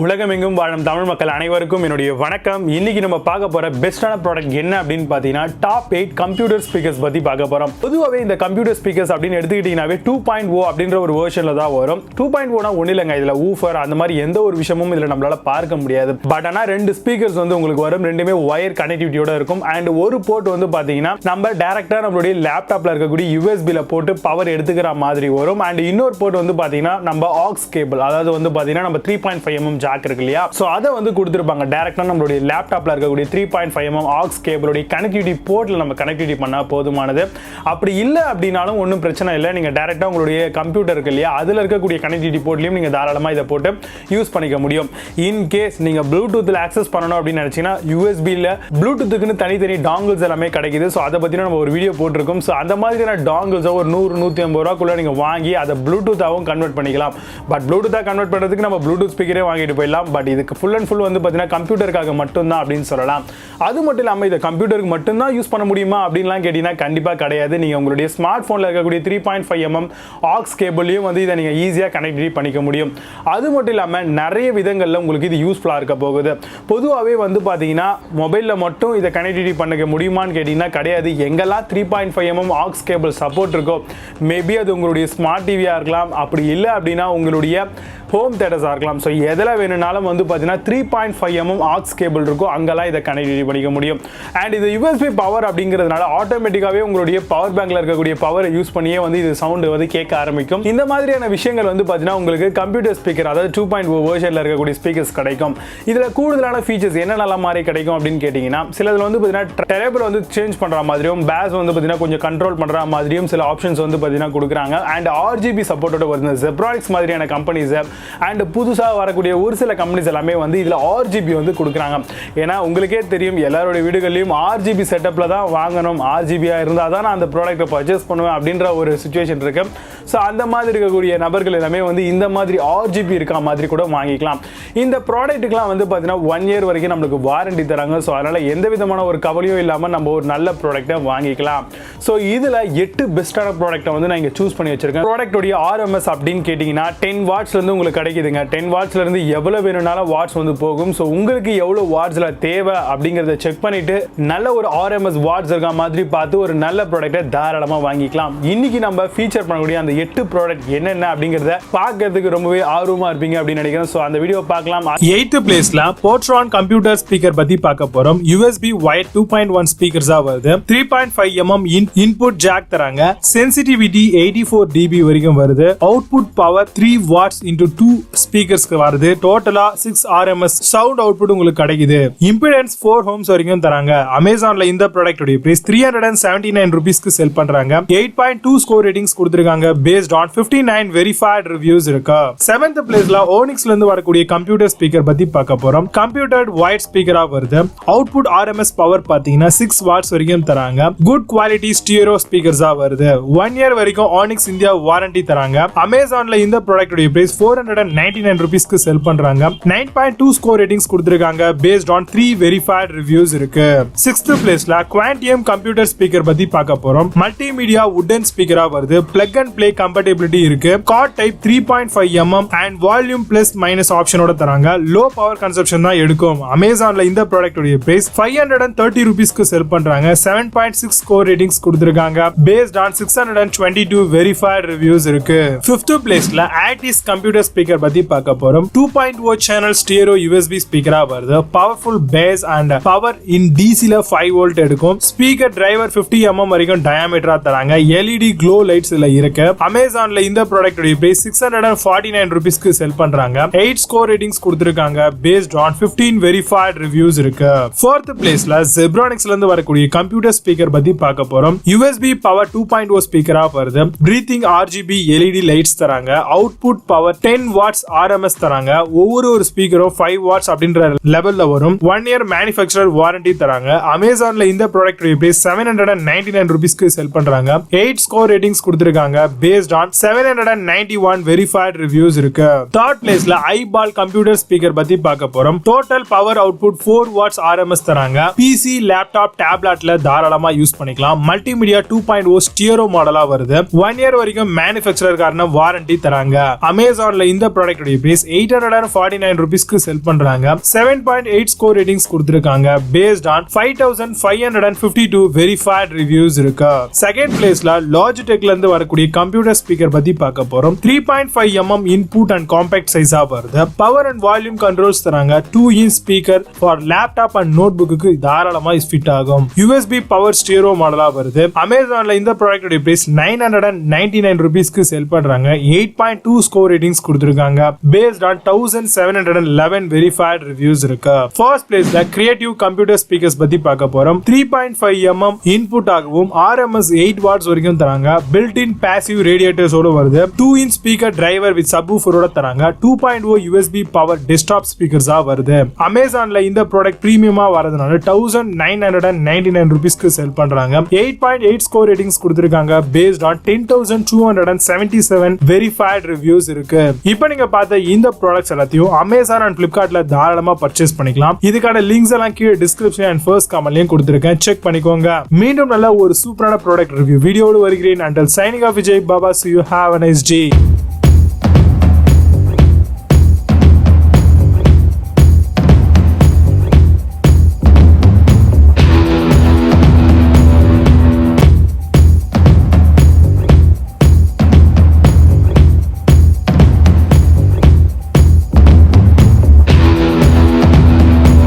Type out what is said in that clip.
உலகமெங்கும் வாழும் தமிழ் மக்கள் அனைவருக்கும் என்னுடைய வணக்கம். இன்னைக்கு நம்ம பார்க்க போற பெஸ்டான ப்ராடக்ட் என்ன அப்படின்னு பார்த்தீங்கன்னா டாப் 8 கம்ப்யூட்டர் ஸ்பீக்கர்ஸ் பத்தி பார்க்க போறோம். பொதுவாகவே இந்த கம்ப்யூட்டர் ஸ்பீக்கர்ஸ் அப்படின்னு எடுத்துக்கிட்டீங்கன்னாவே 2.0 அப்படின்ற ஒரு வெர்ஷன்ல தான் வரும். 2.0னா ஒன்றும் இல்லைங்க, இதுல ஊஃபர் அந்த மாதிரி எந்த ஒரு விஷயமும் இதுல நம்மளால பார்க்க முடியாது. பட் ஆனால் ரெண்டு ஸ்பீக்கர்ஸ் வந்து உங்களுக்கு வரும், ரெண்டுமே ஒயர் கனெக்டிவிட்டியோட இருக்கும். அண்ட் ஒரு போர்ட் வந்து பார்த்தீங்கன்னா நம்ம டேரக்டா நம்மளுடைய லேப்டாப்ல இருக்கக்கூடிய யூஎஸ்பில போட்டு பவர் எடுத்துக்கிற மாதிரி வரும். அண்ட் இன்னொரு போர்ட் வந்து பார்த்தீங்கன்னா நம்ம ஆக்ஸ் கேபிள், அதாவது வந்து பார்த்தீங்கன்னா நம்ம 3.5mm ஜாக் இருக்கு இல்லையா, சோ அத வந்து கொடுத்திருப்பாங்க டைரக்ட்டா நம்மளுடைய லேப்டாப்ல இருக்கக்கூடிய 3.5mm ஆக்ஸ் கேபிளோட கனெக்டிவிட்டி போர்ட்ல நம்ம கனெக்டிவிட்டி பண்ணா போதுமானது. அப்படி இல்ல அப்படினாலும் ஒன்றும் பிரச்சனை இல்லை, நீங்க டைரக்ட்டா உங்களுடைய கம்ப்யூட்டர் இருக்கு இல்லையா அதுல இருக்கக்கூடிய கனெக்டிவிட்டி போர்ட்லயும் நீங்க தாராளமா இதை போட்டு யூஸ் பண்ணிக்க முடியும். இன் கேஸ் நீங்க ப்ளூடூத்ல ஆக்சஸ் பண்ணணும் அப்படின்னு நினைச்சீங்கன்னா யூஎஸ்பில ப்ளூடூத்துக்குன்னு தனித்தனி டாங்கிள்ஸ் எல்லாமே கிடைக்குது. ஸோ அதை பத்தின நம்ம ஒரு வீடியோ போட்டிருக்கோம். ஸோ அந்த மாதிரியான டாங்கிள்ஸை ஒரு 100-150 ரூபாய்க்குள்ள நீங்க வாங்கி அதை ப்ளூடூத்தாகவும் கன்வெர்ட் பண்ணிக்கலாம். பட் ப்ளூடூத்தா கன்வெர்ட் பண்றதுக்கு நம்ம ப்ளூடூத் ஸ்பீக்கரே வாங்கிட்டு போயிடலாம். பட் இதுக்கு ஃபுல் அண்ட் ஃபுல் வந்து பார்த்தீங்கன்னா கம்ப்யூட்டருக்காக மட்டும்தான் அப்படின்னு சொல்லலாம். அது மட்டும் இல்லாமல் இதை கம்ப்யூட்டருக்கு மட்டும்தான் யூஸ் பண்ண முடியுமா அப்படின்லாம் கேட்டீங்கன்னா கண்டிப்பாக கிடையாது. நீங்கள் உங்களுடைய ஸ்மார்ட் ஃபோனில் இருக்கக்கூடிய 3.5mm ஆக்ஸ் கேபிளையும் வந்து இதை நீங்கள் ஈஸியாக கனெக்டிவிட்டி பண்ணிக்க முடியும். அது மட்டும் இல்லாமல் நிறைய விதங்களில் உங்களுக்கு இது யூஸ்ஃபுல்லாக இருக்க போகுது. பொதுவாகவே வந்து பார்த்தீங்கன்னா மொபைலில் மட்டும் இதை கனெக்டிவிட்டி பண்ணிக்க முடியுமான்னு கேட்டிங்கன்னா கிடையாது. எங்கெல்லாம் 3.5mm ஆக்ஸ் கேபிள் சப்போர்ட் இருக்கோ, மேபி அது உங்களுடைய ஸ்மார்ட் டிவியாக இருக்கலாம், அப்படி இல்லை அப்படின்னா உங்களுடைய ஹோம் தேட்டர்ஸாக இருக்கலாம். ஸோ எதில் வேணும்னாலும் வந்து பார்த்தீங்கன்னா 3.5mm ஆக்ஸ் கேபிள் இருக்கும், அங்கெல்லாம் இதை கனெக்டிவிட்டி பண்ணிக்க முடியும். அண்ட் இது யூஎஸ்பி பவர் அப்படிங்கிறதுனால ஆட்டோமேட்டிக்காகவே உங்களுடைய பவர் பேங்க்ல இருக்கக்கூடிய பவரை யூஸ் பண்ணியே வந்து இது சவுண்டு வந்து கேட்க ஆரம்பிக்கும். இந்த மாதிரியான விஷயங்கள் வந்து பார்த்தீங்கன்னா உங்களுக்கு கம்ப்யூட்டர் ஸ்பீக்கர், அதாவது 2.0 வெர்ஷனில் இருக்கக்கூடிய ஸ்பீக்கர்ஸ் கிடைக்கும். இதில் கூடுதலான ஃபீச்சர்ஸ் என்னென்ன மாதிரி கிடைக்கும் அப்படின்னு கேட்டிங்கன்னா, சிலதில் வந்து பார்த்தீங்கன்னா டேபிள் வந்து சேஞ்ச் பண்ணுற மாதிரியும், பேஸ் வந்து பார்த்தீங்கன்னா கொஞ்சம் கண்ட்ரோல் பண்ணுற மாதிரியும் சில ஆப்ஷன்ஸ் வந்து பார்த்தீங்கன்னா கொடுக்குறாங்க. அண்ட் RGB சப்போர்ட்டோட வருது. Zebronics மாதிரியான கம்பெனிஸ் அண்ட் புதுசாக வரக்கூடிய ஒரு சில கம்பெனிஸ் எல்லாமே வந்து இதில் RGB வந்து கொடுக்குறாங்க. ஏன்னா உங்களுக்கே தெரியும் எல்லாருடைய வீடுகள்லையும் RGB செட்டப்பில் தான் வாங்கணும், RGBயாக இருந்தால் தான் நான் அந்த ப்ராடக்ட்டை பர்ச்சேஸ் பண்ணுவேன் அப்படின்ற ஒரு சுச்சுவேஷன் இருக்கு. ஸோ அந்த மாதிரி இருக்கக்கூடிய நபர்கள் எல்லாமே வந்து இந்த மாதிரி RGB இருக்க மாதிரி கூட வாங்கிக்கலாம். இந்த ப்ராடக்ட்டுக்கெலாம் வந்து பார்த்தீங்கன்னா 1 year வரைக்கும் நம்மளுக்கு வாரண்டி தராங்க. ஸோ அதனால் எந்த விதமான ஒரு கவலையும் இல்லாமல் நம்ம ஒரு நல்ல ப்ராடக்ட்டை வாங்கிக்கலாம். ஸோ இதில் 8 பெஸ்ட்டான ப்ராடக்ட்டை வந்து நான் இங்கே சூஸ் பண்ணி வச்சிருக்கேன். ப்ராடக்டோடைய RMS அப்படின்னு கேட்டிங்கன்னா 10 வாட்ஸ்லேருந்து உங்களுக்கு கிடைக்குதுங்க. 10 வாட்ஸ்லேருந்து எவ்வளோ வேணும்னாலும் வாட்ஸ் வந்து போகும். ஸோ உங்களுக்கு எவ்வளோ வாட்ஸில் தேவை அப்படிங்கிறத செக் பண்ணிட்டு நல்ல ஒரு RMS வாட்ஸ் இருக்க மாதிரி பார்த்து ஒரு நல்ல ப்ராடக்ட்டை தாராளமாக வாங்கிக்கலாம். இன்னைக்கு நம்ம ஃபீச்சர் பண்ணக்கூடிய அந்த 8 ப்ராடக்ட் என்னென்ன அப்படிங்கிறத பார்க்கறதுக்கு ரொம்பவே ஆர்வமாக இருப்பீங்க அப்படின்னு நினைக்கிறேன். ஸோ அந்த வீடியோ பார்க்கலாம். 8th பிளேஸ்ல Photron கம்ப்யூட்டர் ஸ்பீக்கர் பத்தி பார்க்க போறோம். USB வயர் 2.1 ஸ்பீக்கர்ஸா வருது. 3.5mm இன்புட் ஜாக் தராங்க. சென்சிட்டிவிட்டி 84 dB வரைக்கும் வருது. அவுட்புட் பவர் 3 வாட்ஸ் into 2 ஸ்பீக்கர்ஸ்க்கு வருது. டோட்டலா 6 RMS சவுண்ட் அவுட்புட் உங்களுக்கு கிடைக்குது. இம்பிடன்ஸ் 4 ohms வரைக்கும் தராங்க. அமேசான்ல இந்த ப்ராடக்ட் உடைய பிரைஸ் 379 rupeesக்கு செல் பண்றாங்க. 8.2 ஸ்கோர் ரேட்டிங்ஸ் கொடுத்திருக்காங்க. பேஸ்ட் ஆன் 59 வெரிஃபைட் ரிவ்யூஸ் இருக்கு. 7th பிளேஸ்ல Onixல இருந்து வரக்கூடிய கம்ப்யூட்டர் ஸ்பீக்கர் பத்தி பார்க்க போறோம். கம்ப்யூட்டர் வயர்ட் ஸ்பீக்கரா வருது. அவுட்புட் RMS பவர் பாத்தீங்கன்னா 6 வாட்ஸ் வரைக்கும் தராங்க. குட் குவாலிட்டி ஸ்டீரியோ ஸ்பீக்கர்ஸா வருது. 1 year வரைக்கும் Onix இந்தியா வாரண்டி தராங்க. அமேசான்ல இந்த ப்ராடக்ட் உடைய பிரைஸ் 499 rupeesக்கு செல் பண்றாங்க. 9.2 ஸ்கோர் ரேட்டிங்ஸ் கொடுத்திருக்காங்க. பேஸ்ட் ஆன் 3 வெரிஃபைட் ரிவ்யூஸ் இருக்கு. 6th பிளேஸ்ல Quantium கம்ப்யூட்டர் ஸ்பீக்கர் பத்தி பார்க்க போறோம். மல்டிமீடியா வுடன் ஸ்பீக்கரா வருது. பிளக் அண்ட் பிளே கம்பேட்டிபிலிட்டி இருக்கு. Cord type 3.5mm and volume plus minus ஆப்ஷனோட தராங்க. லோ பவர் கன்சப்ஷன் தான் எடுக்கும். அமேசான்ல இந்த ப்ராடக்ட் உடைய பிரைஸ் 530 rupeesக்கு செல் பண்றாங்க. 7.6 ஸ்கோர் ரேட்டிங்ஸ் கொடுத்திருக்காங்க. பேஸ்ட் ஆன் 622 வெரிஃபைட் ரிவ்யூஸ் இருக்கு. 5th பிளேஸ்ல Artis கம்ப்யூட்டர் ஸ்பீக்கர் பத்தி பார்க்க போறோம். 2.0 சேனல் ஸ்டீரியோ USB ஸ்பீக்கரா வருது. Powerful bass and power in டிசில 5 வோல்ட் எடுக்கும். ஸ்பீக்கர் டிரைவர் 50mm வரைக்கும் டயாமீட்டரா தராங்க. LED க்ளோ லைட்ஸ் இதுல இருக்கு. அமேசான்ல இந்த ப்ராடக்ட் உடைய பிரைஸ் 649 rupeesக்கு செல் பண்றாங்க. 8 ஸ்கோர் ரேட்டிங்ஸ் கொடுத்திருக்காங்க. பேஸ்ட் ஆன் 15 வெரிஃபைட் ரிவ்யூஸ் இருக்கு. 4th பிளேஸ்ல Zebronicsல இருந்து வரக்கூடிய கம்ப்யூட்டர் ஸ்பீக்கர் பத்தி பார்க்க போறோம். USB பவர் 2.0 ஸ்பீக்கரா வருது. பிரீத்திங் RGB LED லைட்ஸ் தராங்க. அவுட்புட் பவர் 10 வாட்ஸ் RMS தராங்க. ஒவ்வொரு ஸ்பீக்கரும் 5 வாட்ஸ் அப்படின்ற லெவல்ல வரும். 1 year மேனுஃபேக்சரர் வாரண்டி தராங்க. அமேசான்ல இந்த ப்ராடக்ட் பிரைஸ் 799 rupeesக்கு செல் பண்றாங்க. 8 ஸ்கோர் ரேட்டிங்ஸ் கொடுத்திருக்காங்க. based on 791 verified reviews இருக்கு. Third placeல iBall computer speaker பத்தி பார்க்க போறோம். Total power output 4 watts RMS தராங்க. PC, laptop, tabletல தாராளமா யூஸ் பண்ணிக்கலாம். Multimedia 2.0 stereo மாடலா வருது. 1 year வரைக்கும் manufacturer காரன வாரண்டி தராங்க. Amazonல இந்த ப்ராடக்ட் உடைய பிரைஸ் 849 ரூபீஸ்க்கு செல் பண்றாங்க. 7.8 ஸ்கோர் ரேட்டிங்ஸ் கொடுத்திருக்காங்க. based on 5552 verified reviews இருக்கு. செகண்ட் பிளேஸ்ல Logitechல இருந்து வரக்கூடிய கம்ப்யூட்டர் ஸ்பீக்கர் பத்தி பார்க்க போறோம். 3.5 mm இன்புட் அண்ட் காம்பாக்ட் சைஸா வருது. பவர் அண்ட் வால்யூம் கண்ட்ரோல்ஸ் தராங்க. 2 inch speaker for laptop and நோட்புக்கு தாராளமா ஃபிட் ஆகும். USB பவர் ஸ்டீரியோ மாடலா வருது. அமேசான்ல இந்த ப்ராடக்ட் உடைய பிரைஸ் 999 ரூபீஸ்க்கு செல் பண்றாங்க. 8.2 ஸ்கோர் ரேட்டிங்ஸ் கொடுத்திருக்காங்க. based on 1711 verified reviews இருக்கு. ஃபர்ஸ்ட் பிளேஸ்ல கிரியேட்டிவ் கம்ப்யூட்டர் ஸ்பீக்கர்ஸ் பத்தி பார்க்க போறோம். 3.5 mm இன்புட் ஆகவும் RMS 8 வாட்ஸ் வரைக்கும் தராங்க. பில்ட் இன் பாசிவ் ரேடியேட்டர்ஸோட வருது. 2 inch ஸ்பீக்கர் டிரைவர் வித் சப்வூஃபரோட தராங்க. 2.0 USB பவர் டெஸ்க்டாப் ஸ்பீக்கர்ஸா வருது. அமேசான்ல இந்த ப்ராடக்ட் பிரீமியமா வரதுனால 1999 ரூபீஸ்க்கு செல் பண்றாங்க. 8.8 ஸ்கோர் ரேட்டிங்ஸ் கொடுத்திருக்காங்க. based on 10277 verified reviews இருக்கு. இப்போ நீங்க பார்த்த இந்த ப்ராடக்ட்ஸ் எல்லாத்தையும் அமேசான் அண்ட் பிளிப்கார்ட்ல தாராளமா பர்ச்சேஸ் பண்ணிக்கலாம். இதுக்கான லிங்க்ஸ் எல்லாம் கீழே டிஸ்கிரிப்ஷன் அண்ட் ஃபர்ஸ்ட் கமெண்ட்லயும் கொடுத்திருக்கேன். செக் பண்ணிக்கோங்க. மீண்டும் நல்ல ஒரு சூப்பரான ப்ராடக்ட் ரிவ்யூ வீடியோவோடு வருகிறேன். until signing off, Vijay Baba, see you, have a nice day.